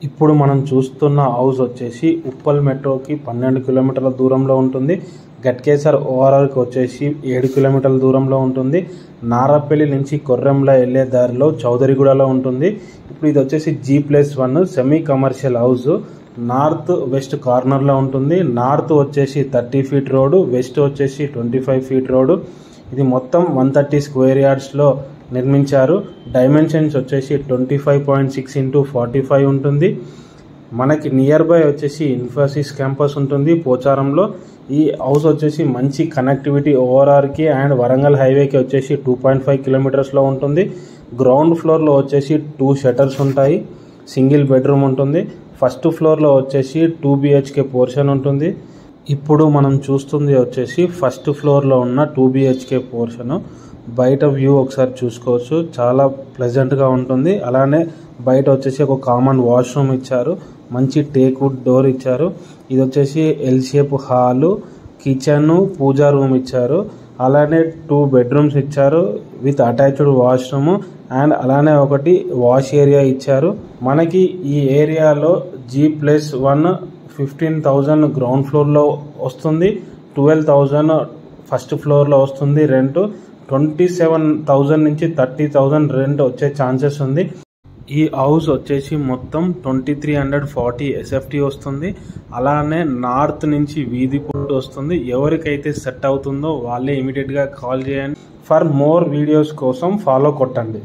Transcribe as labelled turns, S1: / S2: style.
S1: ఇప్పుడు మనం చూస్తున్న హౌస్ వచ్చేసి ఉప్పల్ మెట్రోకి 12 కిలోమీటర్ల దూరంలో ఉంటుంది. గట్కేసర్ ఓఆర్ఆర్కి వచ్చేసి 7 కిలోమీటర్ల దూరంలో ఉంటుంది. నారపల్లి నుంచి కొర్రెంల వెళ్ళే దారిలో చౌదరిగూడలో ఉంటుంది. ఇప్పుడు ఇది వచ్చేసి G+1 semi commercial house. North west కార్నర్లో ఉంటుంది. నార్త్ వచ్చేసి 30 ఫీట్ రోడ్డు, వెస్ట్ వచ్చేసి 25 ఫీట్ రోడ్డు. ఇది మొత్తం 130 స్క్వేర్ యార్డ్స్లో నిర్మించారు. డైమెన్షన్స్ వచ్చేసి 25.6 x 45 ఉంటుంది. మనకి నియర్ బై వచ్చేసి ఇన్ఫోసిస్ క్యాంపస్ ఉంటుంది పోచారంలో. ఈ హౌస్ వచ్చేసి మంచి కనెక్టివిటీ ఓఆర్ఆర్కి అండ్ వరంగల్ హైవేకి వచ్చేసి 2.5 కిలోమీటర్స్లో ఉంటుంది. గ్రౌండ్ ఫ్లోర్లో వచ్చేసి 2 షటర్స్ ఉంటాయి. సింగిల్ బెడ్రూమ్ ఉంటుంది. ఫస్ట్ ఫ్లోర్లో వచ్చేసి 2 BHK పోర్షన్ ఉంటుంది. ఇప్పుడు మనం చూస్తుంది వచ్చేసి ఫస్ట్ ఫ్లోర్లో ఉన్న 2 BHK పోర్షను. బయట వ్యూ ఒకసారి చూసుకోవచ్చు, చాలా ప్లెజెంట్గా ఉంటుంది. అలానే బయట వచ్చేసి ఒక కామన్ వాష్రూమ్ ఇచ్చారు. మంచి టేక్ వుడ్ డోర్ ఇచ్చారు. ఇది వచ్చేసి ఎల్ షేప్ హాలు, కిచెన్, పూజా రూమ్ ఇచ్చారు. అలానే 2 బెడ్రూమ్స్ ఇచ్చారు విత్ అటాచ్డ్ వాష్రూమ్ అండ్ అలానే ఒకటి వాష్ ఏరియా ఇచ్చారు. మనకి ఈ ఏరియాలో G+1 15,000 గ్రౌండ్ ఫ్లోర్లో వస్తుంది. 12,000 ఫస్ట్ ఫ్లోర్లో వస్తుంది రెంట్. 27,000 నుంచి 30,000 రెంట్ వచ్చే ఛాన్సెస్ ఉంది. ఈ హౌస్ వచ్చేసి మొత్తం 2340 SFT వస్తుంది. అలానే నార్త్ నుంచి వీధి పోర్ట్ వస్తుంది. ఎవరికైతే సెట్ అవుతుందో వాళ్ళే ఇమీడియట్గా కాల్ చేయండి. ఫర్ మోర్ వీడియోస్ కోసం ఫాలో కొట్టండి.